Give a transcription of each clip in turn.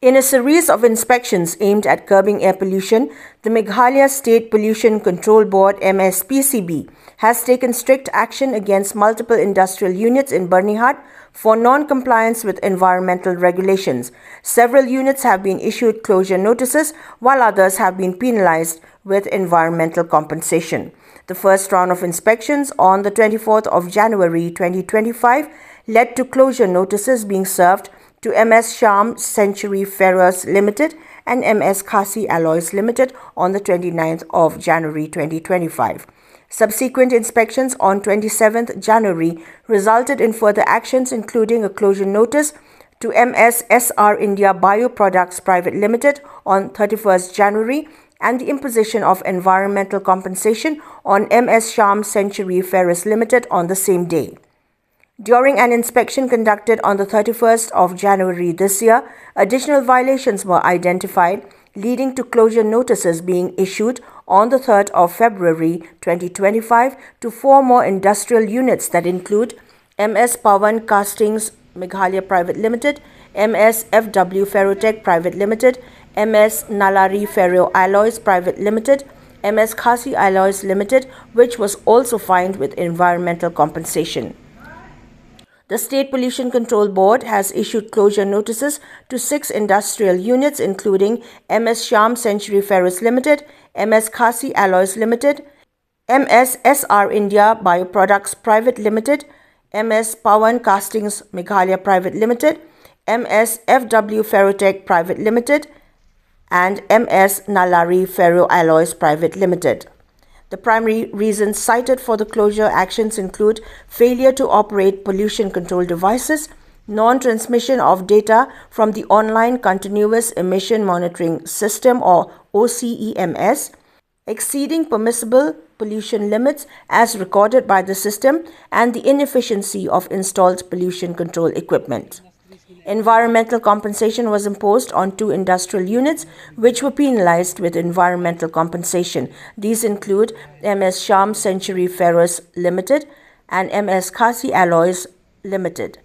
In a series of inspections aimed at curbing air pollution, the Meghalaya State Pollution Control Board MSPCB has taken strict action against multiple industrial units in Byrnihat for non-compliance with environmental regulations. Several units have been issued closure notices, while others have been penalized with environmental compensation. The first round of inspections on the 24th of January 2025 led to closure notices being served to MS Sham Century Ferrous Limited and MS Khasi Alloys Limited on the 29th of January 2025. Subsequent inspections on 27th January resulted in further actions, including a closure notice to MS SR India Bioproducts Private Limited on 31st January and the imposition of environmental compensation on MS Sham Century Ferrous Limited on the same day. During an inspection conducted on the 31st of January this year, additional violations were identified, leading to closure notices being issued on the 3rd of February 2025 to 4 more industrial units that include MS Pawan Castings Meghalaya Private Limited, MS FW Ferrotech Private Limited, MS Nalari Ferro Alloys Private Limited, MS Khasi Alloys Limited, which was also fined with environmental compensation. The State Pollution Control Board has issued closure notices to 6 industrial units including MS Sham Century Ferrous Limited, MS Khasi Alloys Limited, MS SR India Bioproducts Private Limited, MS Pawan Castings Meghalaya Private Limited, MS FW Ferrotech Private Limited, and MS Nalari Ferro Alloys Private Limited. The primary reasons cited for the closure actions include failure to operate pollution control devices, non-transmission of data from the Online Continuous Emission Monitoring System or OCEMS, exceeding permissible pollution limits as recorded by the system, and the inefficiency of installed pollution control equipment. Environmental compensation was imposed on 2 industrial units which were penalized with environmental compensation. These include MS Sham Century Ferrous Limited and MS Khasi Alloys Limited.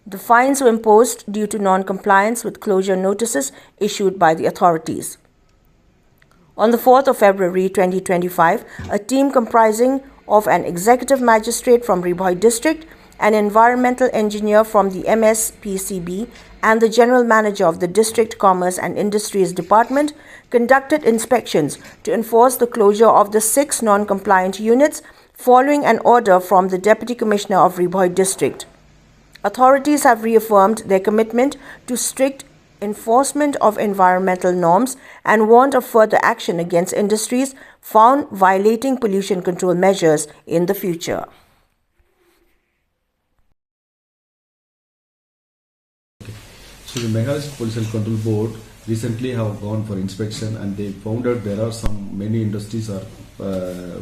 The fines were imposed due to non-compliance with closure notices issued by the authorities. On the 4th of February 2025, a team comprising of an executive magistrate from Byrnihat district, an environmental engineer from the MSPCB, and the general manager of the District Commerce and Industries Department conducted inspections to enforce the closure of the 6 non-compliant units following an order from the Deputy Commissioner of Byrnihat district. Authorities have reaffirmed their commitment to strict enforcement of environmental norms and warned of further action against industries found violating pollution control measures in the future. So the Meghalaya Pollution Control Board recently have gone for inspection, and they found out there are many industries are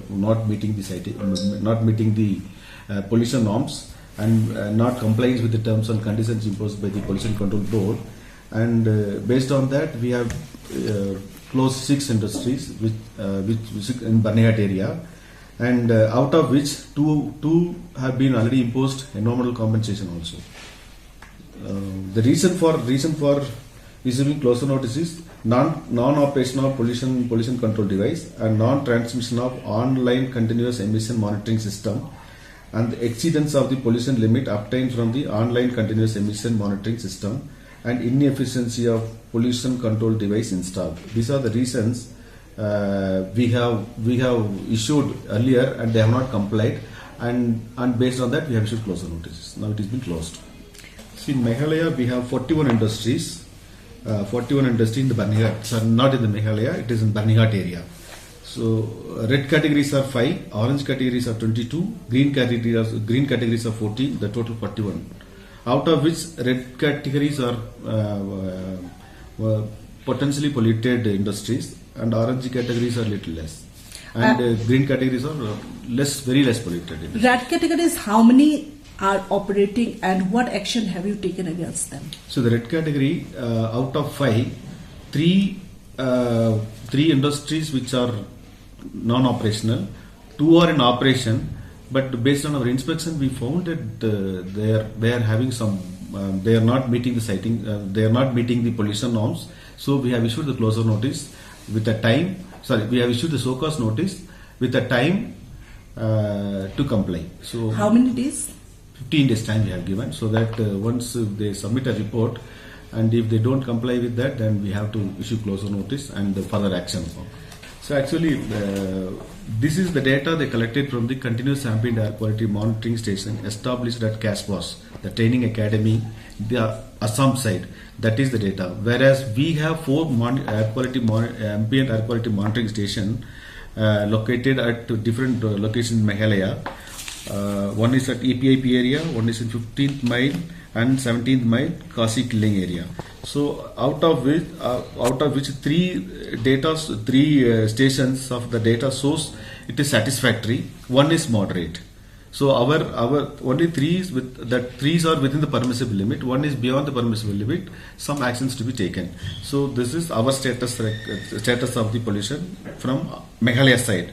not meeting the pollution norms and not complying with the terms and conditions imposed by the Pollution Control Board. And based on that, we have closed 6 industries which in Byrnihat area, and out of which two have been already imposed environmental compensation also. The reason for issuing closure notice is non-operational pollution control device and non-transmission of online continuous emission monitoring system, and the exceedance of the pollution limit obtained from the online continuous emission monitoring system, and inefficiency of pollution control device installed. These are the reasons we have issued earlier, and they have not complied, and based on that we have issued closure notices. Now it has been closed. See, in Meghalaya we have 41 industries. 41 industries in the Byrnihat, so not in the Meghalaya, it is in Byrnihat area. So red categories are 5, orange categories are 22, green categories are 14, the total 41. Out of which red categories are potentially polluted industries, and orange categories are little less, and green categories are very less polluted industries. Red categories, how many are operating, and what action have you taken against them? So the red category, out of 5, 3 industries which are non-operational, 2 are in operation, but based on our inspection we found that they are having some they are not meeting the siting, they are not meeting the pollution norms. So we have issued the closure notice with a time. Sorry, we have issued the show cause notice with a time to comply. So How many days? 15 days time we have given, so that once they submit a report, and if they don't comply with that, then we have to issue closure notice and further action. So actually, this is the data they collected from the continuous ambient air quality monitoring station established at Caspas, the training academy, the Assam side. That is the data. Whereas we have 4 ambient air quality monitoring station located at different locations in Meghalaya. One is at EPIP area, one is in 15th mile and 17th mile Kasi killing area. So out of which three stations of the data source, it is satisfactory. One is moderate. So our only threes are within the permissible limit. One is beyond the permissible limit. Some actions to be taken. So this is our status of the pollution from Meghalaya side.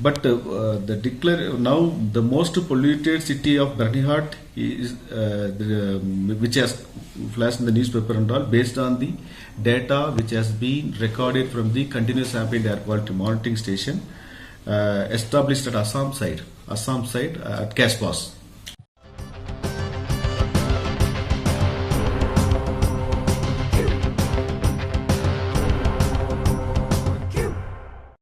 But now the most polluted city of Byrnihat is which has flashed in the newspaper and all, based on the data which has been recorded from the continuous ambient air quality monitoring station established at Assam side at Caspas.